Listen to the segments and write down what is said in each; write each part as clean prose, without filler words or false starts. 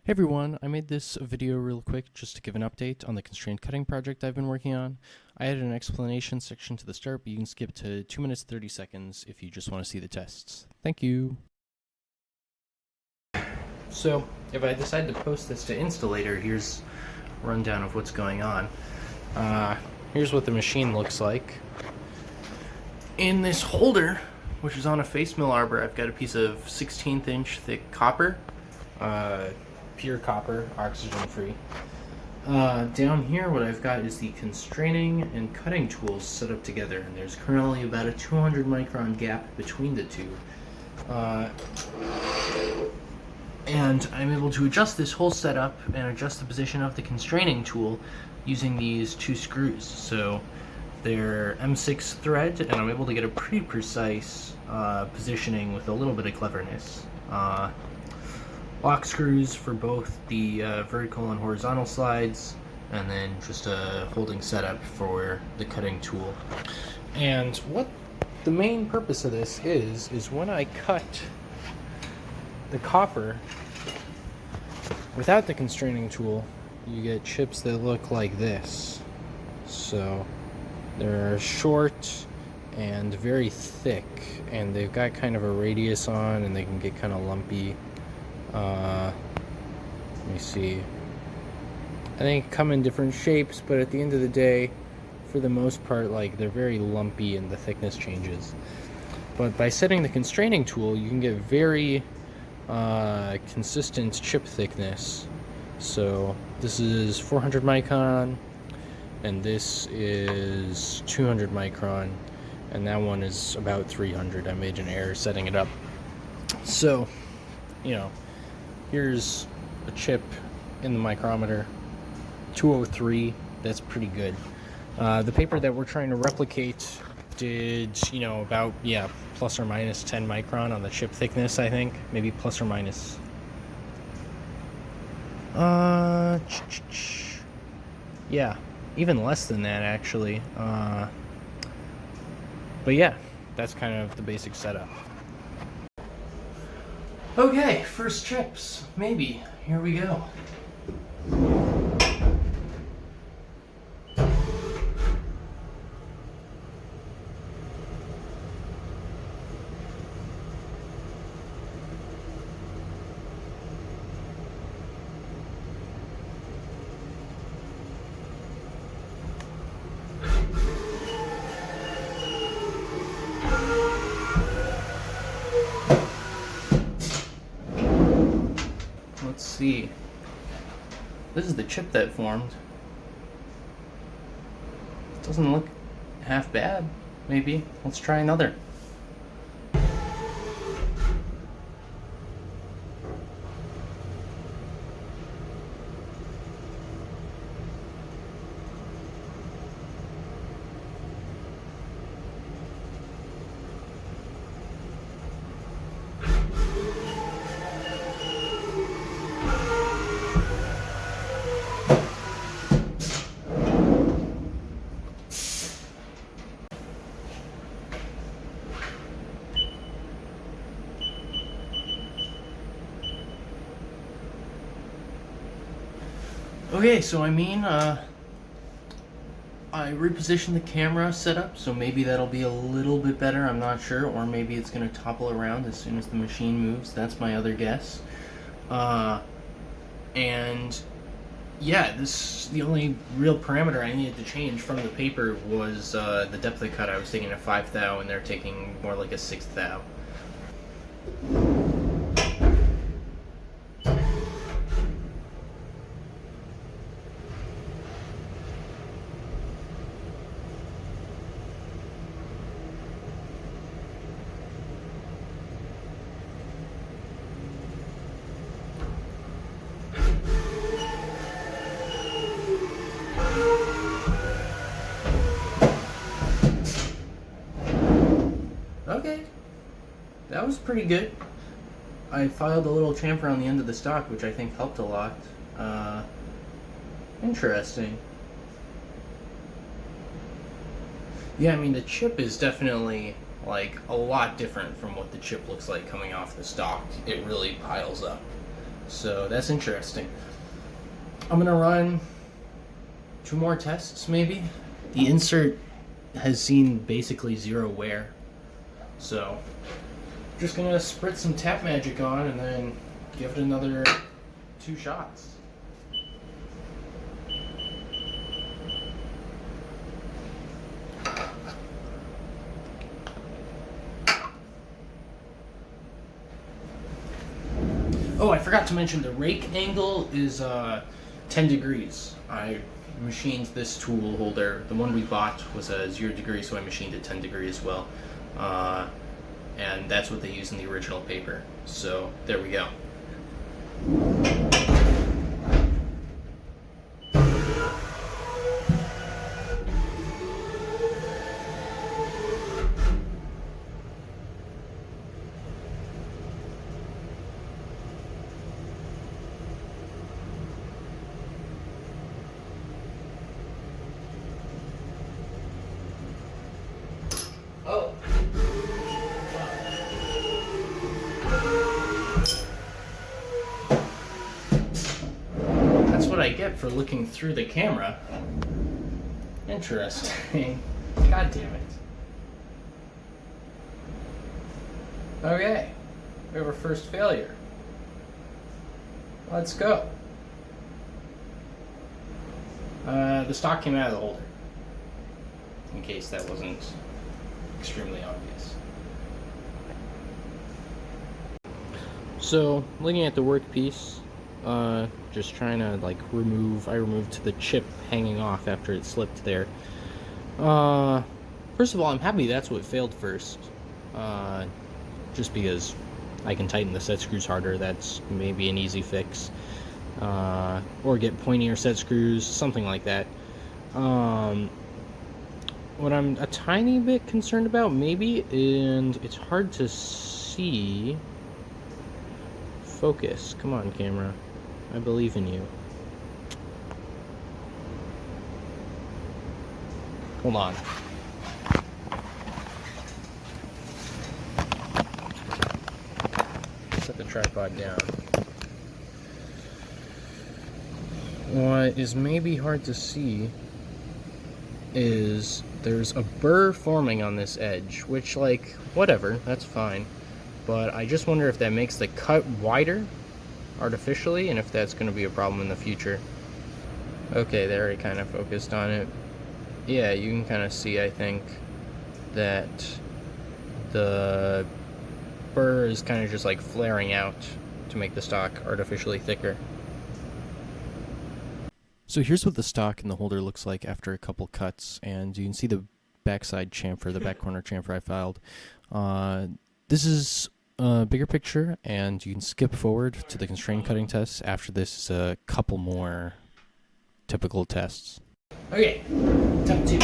Hey everyone, I made this video real quick just to give an update on the constrained cutting project I've been working on. I added an explanation section to the start, but you can skip to 2 minutes 30 seconds if you just want to see the tests. Thank you. So, if I decide to post this to Installator, here's a rundown of what's going on. Here's what the machine looks like. In this holder, which is on a face mill arbor, I've got a piece of 16th inch thick copper. Pure copper, oxygen free. Down here what I've got is the constraining and cutting tools set up together, and there's currently about a 200 micron gap between the two. And I'm able to adjust this whole setup and adjust the position of the constraining tool using these two screws. So they're M6 thread, and I'm able to get a pretty precise positioning with a little bit of cleverness. Lock screws for both the vertical and horizontal slides, and then just a holding setup for the cutting tool. And what the main purpose of this is when I cut the copper without the constraining tool, you get chips that look like this. So they're short and very thick, and they've got kind of a radius on, and they can get kind of lumpy. Let me see. I think come in different shapes, but at the end of the day, for the most part, like, they're very lumpy and the thickness changes. But by setting the constraining tool, you can get very consistent chip thickness. So this is 400 micron, and this is 200 micron, and that one is about 300. I made an error setting it up. So, you know, here's a chip in the micrometer, 203. That's pretty good. The paper that we're trying to replicate did, about, plus or minus 10 micron on the chip thickness, I think. Maybe plus or minus. Yeah, even less than that, actually. But yeah, that's kind of the basic setup. Okay, first chips, maybe. Here we go. Let's see. This is the chip that formed. It doesn't look half bad, maybe. Let's try another. Okay, so I repositioned the camera setup, so maybe that'll be a little bit better, I'm not sure, or maybe it's going to topple around as soon as the machine moves. That's my other guess. And yeah, the only real parameter I needed to change from the paper was the depth of cut. I was taking a 5 thou, and they're taking more like a 6 thou. Okay, that was pretty good. I filed a little chamfer on the end of the stock, which I think helped a lot. Interesting. Yeah, I mean, the chip is definitely, a lot different from what the chip looks like coming off the stock. It really piles up. So that's interesting. I'm gonna run 2 more tests maybe. The insert has seen basically 0 wear. So just gonna spritz some tap magic on and then give it another 2 shots. Oh, I forgot to mention the rake angle is 10 degrees. I machined this tool holder. The one we bought was 0 degrees, so I machined it 10 degrees as well. And that's what they use in the original paper. So there we go. Oh. That's what I get for looking through the camera. Interesting. God damn it. Okay. We have our first failure. Let's go. The stock came out of the holder. In case that wasn't extremely obvious. So, looking at the workpiece, just trying to like I removed the chip hanging off after it slipped there. First of all, I'm happy that's what failed first. Just because I can tighten the set screws harder, that's maybe an easy fix. Or get pointier set screws, something like that. What I'm a tiny bit concerned about, maybe, and it's hard to see. Focus. Come on, camera. I believe in you. Hold on. Set the tripod down. What is maybe hard to see is there's a burr forming on this edge, which, like, whatever, that's fine. But I just wonder if that makes the cut wider artificially, and if that's going to be a problem in the future. Okay, there, I kind of focused on it. Yeah, you can kind of see, I think, that the burr is kind of just like flaring out to make the stock artificially thicker. So here's what the stock and the holder looks like after a couple cuts, and you can see the backside chamfer, the back corner chamfer I filed. This is a bigger picture, and you can skip forward to the constraint cutting tests. After this is a couple more typical tests. Okay, step 2.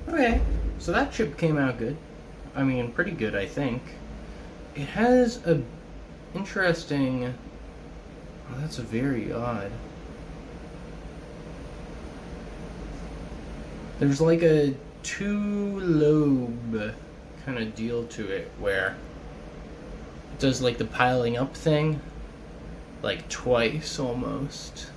Okay, so that chip came out good. I mean, pretty good, I think. It has a interesting... Oh, that's very odd. There's like a 2-lobe kind of deal to it, where it does like the piling up thing, like twice almost.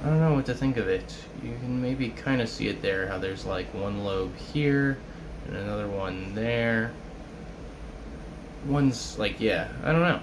I don't know what to think of it. You can maybe kind of see it there, how there's like one lobe here and another one there. One's like, yeah, I don't know.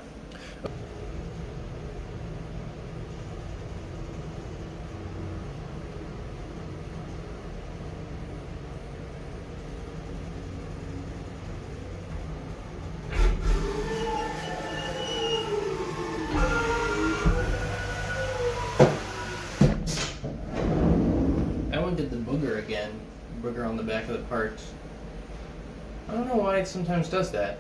again. Booger on the back of the part. I don't know why it sometimes does that.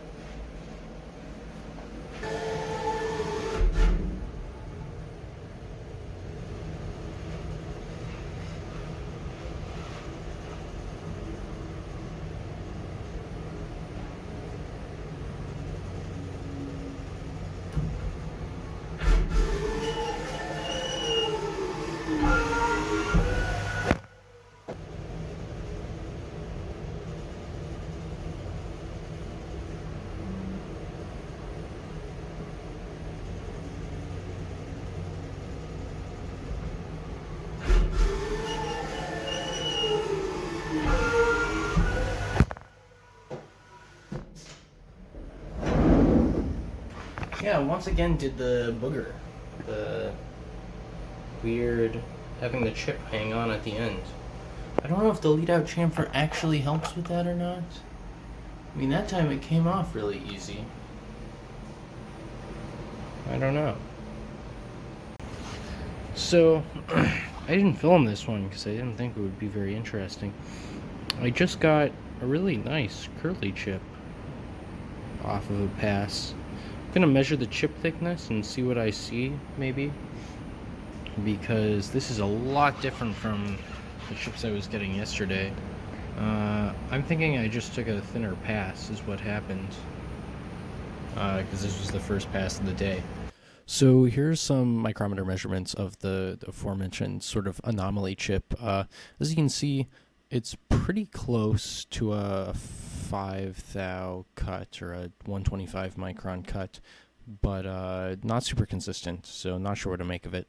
Yeah, once again did the booger. The weird having the chip hang on at the end. I don't know if the lead out chamfer actually helps with that or not. I mean, that time it came off really easy. I don't know. So, I didn't film this one because I didn't think it would be very interesting. I just got a really nice curly chip off of a pass. I'm gonna measure the chip thickness and see what I see, maybe, because this is a lot different from the chips I was getting yesterday. I'm thinking I just took a thinner pass is what happened, because this was the first pass of the day. So here's some micrometer measurements of the aforementioned sort of anomaly chip. As you can see, it's pretty close to a 5 thou cut or a 125 micron cut, but not super consistent, so not sure what to make of it.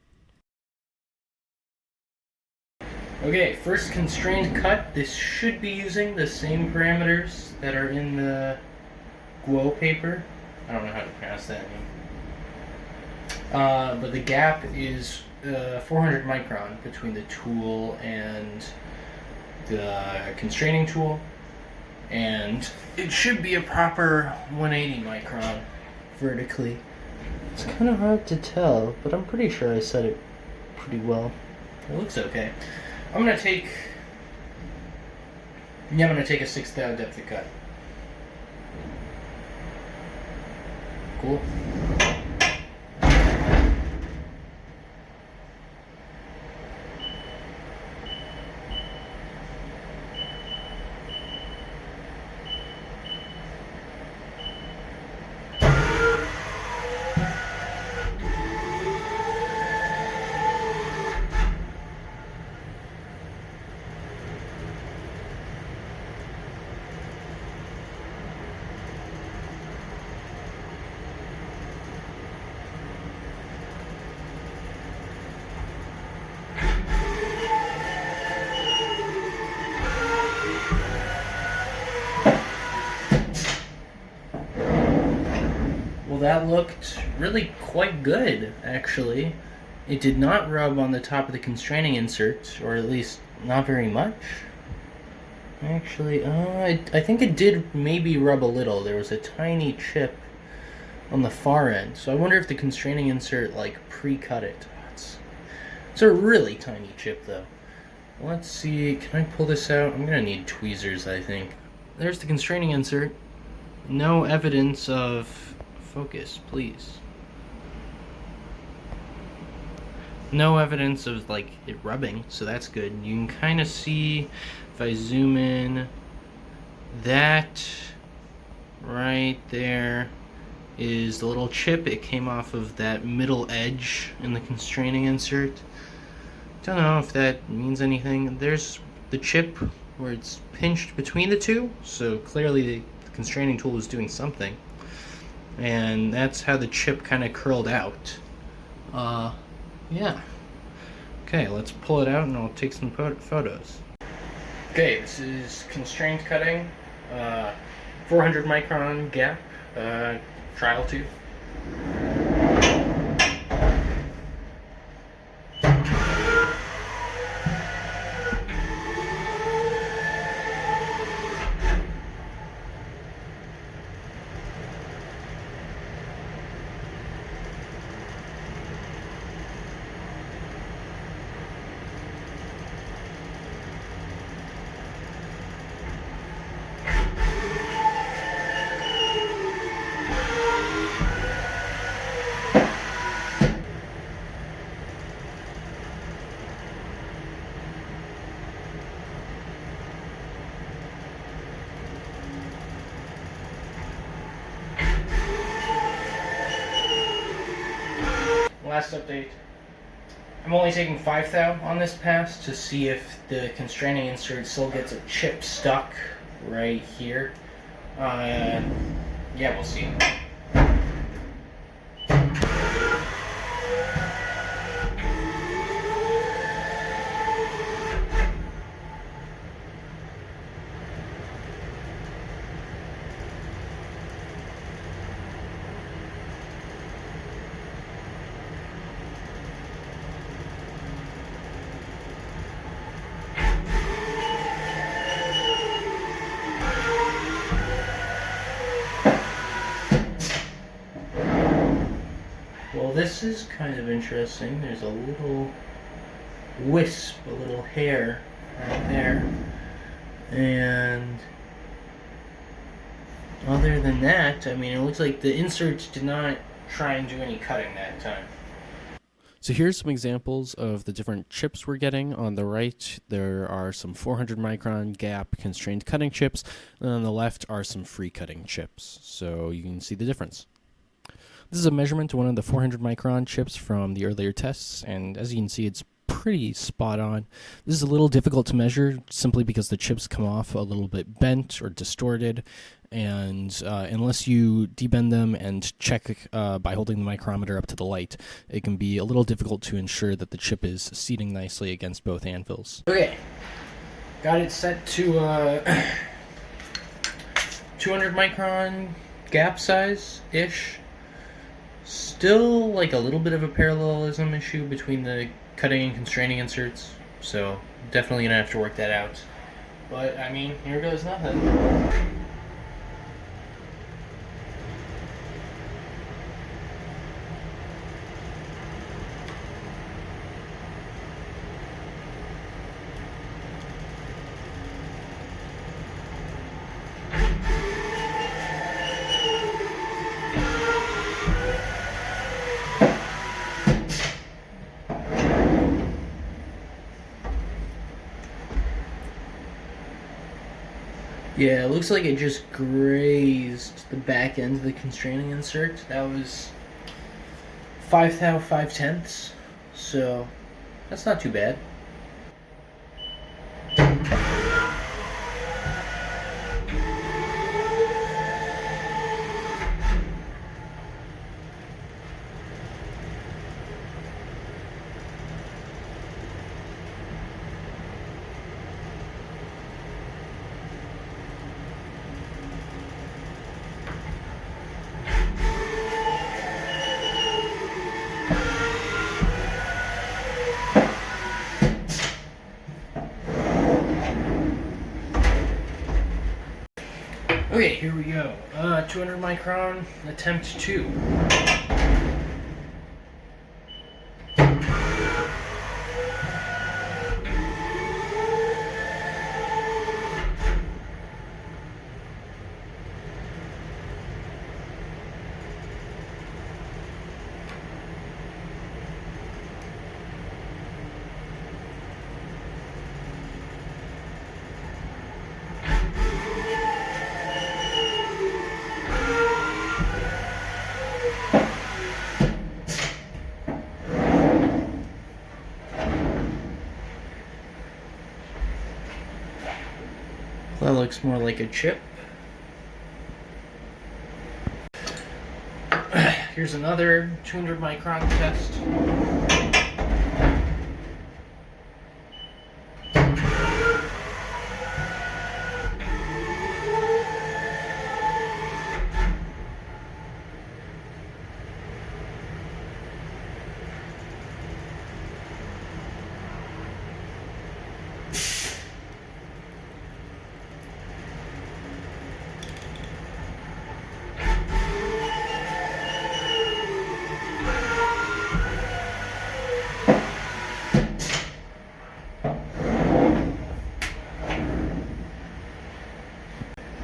Okay, first constrained cut. This should be using the same parameters that are in the Guo paper. I don't know how to pronounce that name. But the gap is 400 micron between the tool and the constraining tool, and it should be a proper 180 micron vertically. It's kind of hard to tell, but I'm pretty sure I set it pretty well. It looks okay. I'm gonna take a 6 thou depth of cut. Cool. Well, that looked really quite good, actually. It did not rub on the top of the constraining insert, or at least not very much. Actually, I think it did maybe rub a little. There was a tiny chip on the far end, so I wonder if the constraining insert, like, pre-cut it. It's a really tiny chip, though. Let's see, can I pull this out? I'm gonna need tweezers, I think. There's the constraining insert. No evidence of... Focus, please. No evidence of, like, it rubbing, so that's good. You can kind of see, if I zoom in, that right there is the little chip. It came off of that middle edge in the constraining insert. Don't know if that means anything. There's the chip where it's pinched between the two, so clearly the constraining tool was doing something. And that's how the chip kind of curled out. Yeah. Okay, let's pull it out and I'll take some photos. Okay, this is constrained cutting. 400 micron gap, trial tube. last update. I'm only taking 5 thou on this pass to see if the constraining insert still gets a chip stuck right here. Yeah, we'll see. Well, this is kind of interesting. There's a little wisp, a little hair right there. And other than that, I mean, it looks like the insert did not try and do any cutting that time. So here's some examples of the different chips we're getting. On the right, there are some 400 micron gap constrained cutting chips, and on the left are some free cutting chips. So you can see the difference. This is a measurement to one of the 400 micron chips from the earlier tests, and as you can see, it's pretty spot on. This is a little difficult to measure simply because the chips come off a little bit bent or distorted, and unless you debend them and check by holding the micrometer up to the light, it can be a little difficult to ensure that the chip is seating nicely against both anvils. Okay, got it set to 200 micron gap size-ish. Still like a little bit of a parallelism issue between the cutting and constraining inserts, so definitely gonna have to work that out. But I mean, here goes nothing. Yeah, it looks like it just grazed the back end of the constraining insert. That was 5 thou 5/10, so that's not too bad. Okay, here we go. 200 micron, attempt 2. That looks more like a chip. Here's another 200 micron test.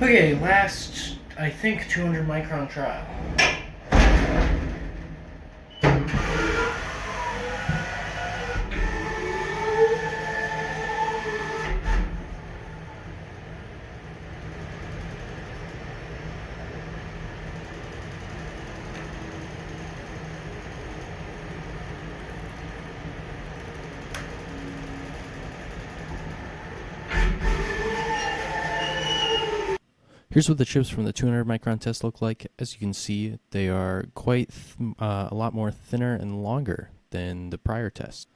Okay, last, I think, 200 micron trial. Here's what the chips from the 200 micron test look like. As you can see, they are quite a lot more thinner and longer than the prior test.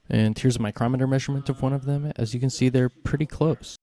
And here's a micrometer measurement of one of them. As you can see, they're pretty close.